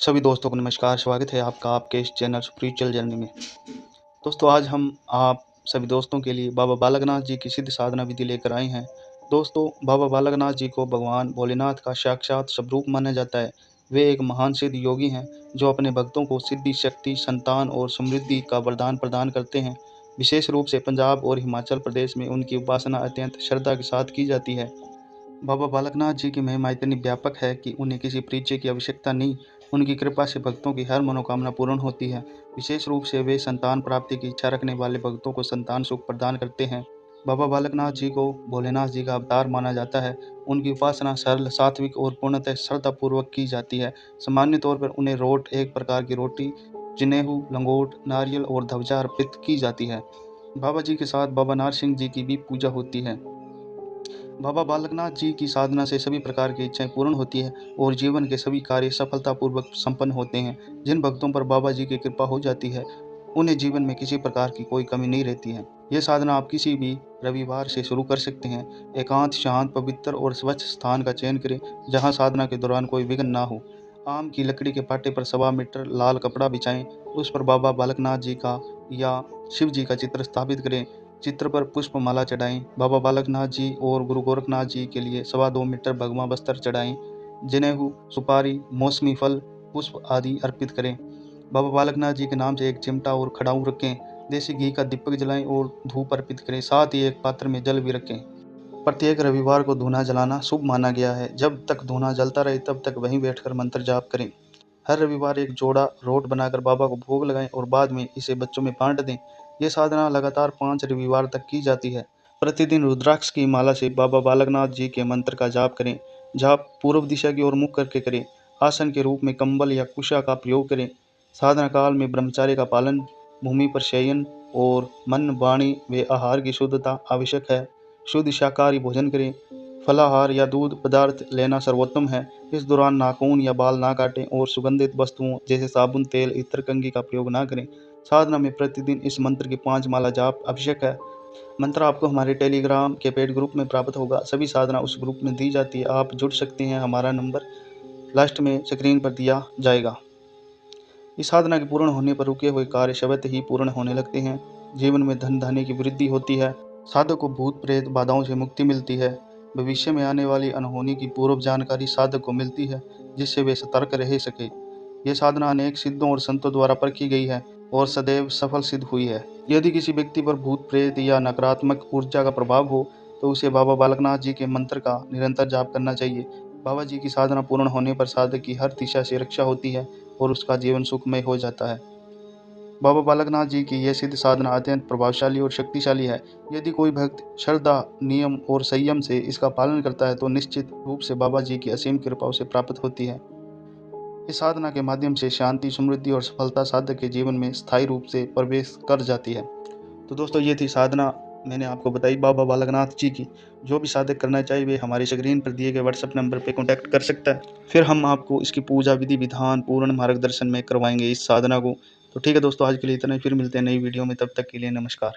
सभी दोस्तों को नमस्कार। स्वागत है आपका आपके इस चैनल स्पिरिचुअल जर्नी में। दोस्तों, आज हम आप सभी दोस्तों के लिए बाबा बालकनाथ जी की सिद्ध साधना विधि लेकर आए हैं। दोस्तों, बाबा बालकनाथ जी को भगवान भोलेनाथ का साक्षात स्वरूप माना जाता है। वे एक महान सिद्ध योगी हैं जो अपने भक्तों को सिद्धि, शक्ति, संतान और समृद्धि का वरदान प्रदान करते हैं। विशेष रूप से पंजाब और हिमाचल प्रदेश में उनकी उपासना अत्यंत श्रद्धा के साथ की जाती है। बाबा बालकनाथ जी की महिमा इतनी व्यापक है कि उन्हें किसी परिचय की आवश्यकता नहीं। उनकी कृपा से भक्तों की हर मनोकामना पूर्ण होती है। विशेष रूप से वे संतान प्राप्ति की इच्छा रखने वाले भक्तों को संतान सुख प्रदान करते हैं। बाबा बालकनाथ जी को भोलेनाथ जी का अवतार माना जाता है। उनकी उपासना सरल, सात्विक और पूर्णतः श्रद्धापूर्वक की जाती है। सामान्य तौर पर उन्हें रोट, एक प्रकार की रोटी, जनेऊ, लंगोट, नारियल और ध्वजा अर्पित की जाती है। बाबा जी के साथ बाबा नारसिंह जी की भी पूजा होती है। बाबा बालकनाथ जी की साधना से सभी प्रकार की इच्छाएं पूर्ण होती है और जीवन के सभी कार्य सफलतापूर्वक संपन्न होते हैं। जिन भक्तों पर बाबा जी की कृपा हो जाती है, उन्हें जीवन में किसी प्रकार की कोई कमी नहीं रहती है। ये साधना आप किसी भी रविवार से शुरू कर सकते हैं। एकांत, शांत, पवित्र और स्वच्छ स्थान का चयन करें जहां साधना के दौरान कोई विघ्न ना हो। आम की लकड़ी के पाटे पर 1.25 मीटर लाल कपड़ा बिछाएं। उस पर बाबा बालकनाथ जी का या शिव जी का चित्र स्थापित करें। चित्र पर पुष्प माला चढ़ाएं। बाबा बालकनाथ जी और गुरु गोरखनाथ जी के लिए 2.25 मीटर भगवा बस्तर चढ़ाएं। जनेऊ, सुपारी, मौसमी फल, पुष्प आदि अर्पित करें। बाबा बालकनाथ जी के नाम से एक चिमटा और खड़ाऊ रखें। देसी घी का दीपक जलाएं और धूप अर्पित करें। साथ ही एक पात्र में जल भी रखें। प्रत्येक रविवार को धूना जलाना शुभ माना गया है। जब तक धूना जलता रहे तब तक वहीं बैठकर मंत्र जाप करें। हर रविवार एक जोड़ा रोट बनाकर बाबा को भोग लगाएं और बाद में इसे बच्चों में बांट दें। ये साधना लगातार 5 रविवार तक की जाती है। प्रतिदिन रुद्राक्ष की माला से बाबा बालकनाथ जी के मंत्र का जाप करें। जाप पूर्व दिशा की ओर मुख करके करें। आसन के रूप में कंबल या कुशा का प्रयोग करें। साधना काल में ब्रह्मचर्य का पालन, भूमि पर शयन और मन, वाणी व आहार की शुद्धता आवश्यक है। शुद्ध शाकाहारी भोजन करें। फलाहार या दूध पदार्थ लेना सर्वोत्तम है। इस दौरान नाखून या बाल ना काटें और सुगंधित वस्तुओं जैसे साबुन, तेल, इत्र, कंघी का प्रयोग ना करें। साधना में प्रतिदिन इस मंत्र की 5 माला जाप आवश्यक है। मंत्र आपको हमारे टेलीग्राम के पेड ग्रुप में प्राप्त होगा। सभी साधना उस ग्रुप में दी जाती है। आप जुड़ सकते हैं। हमारा नंबर लास्ट में स्क्रीन पर दिया जाएगा। इस साधना के पूर्ण होने पर रुके हुए कार्य स्वतः ही पूर्ण होने लगते हैं। जीवन में धन धान्य की वृद्धि होती है। साधक को भूत प्रेत बाधाओं से मुक्ति मिलती है। भविष्य में आने वाली अनहोनी की पूर्व जानकारी साधक को मिलती है, जिससे वे सतर्क रह सके। यह साधना अनेक सिद्धों और संतों द्वारा परखी गई है और सदैव सफल सिद्ध हुई है। यदि किसी व्यक्ति पर भूत प्रेत या नकारात्मक ऊर्जा का प्रभाव हो तो उसे बाबा बालकनाथ जी के मंत्र का निरंतर जाप करना चाहिए। बाबा जी की साधना पूर्ण होने पर साधक की हर दिशा से रक्षा होती है और उसका जीवन सुखमय हो जाता है। बाबा बालकनाथ जी की यह सिद्ध साधना अत्यंत प्रभावशाली और शक्तिशाली है। यदि कोई भक्त श्रद्धा, नियम और संयम से इसका पालन करता है तो निश्चित रूप से बाबा जी की असीम कृपा उसे प्राप्त होती है। इस साधना के माध्यम से शांति, समृद्धि और सफलता साधक के जीवन में स्थायी रूप से प्रवेश कर जाती है। तो दोस्तों, ये थी साधना मैंने आपको बताई बाबा बालकनाथ जी की। जो भी साधक करना चाहिए वे हमारे स्क्रीन पर दिए गए व्हाट्सएप नंबर पर कॉन्टैक्ट कर सकता है। फिर हम आपको इसकी पूजा विधि विधान पूर्ण मार्गदर्शन में करवाएंगे इस साधना को। तो ठीक है दोस्तों, आज के लिए इतना ही। फिर मिलते हैं नई वीडियो में। तब तक के लिए नमस्कार।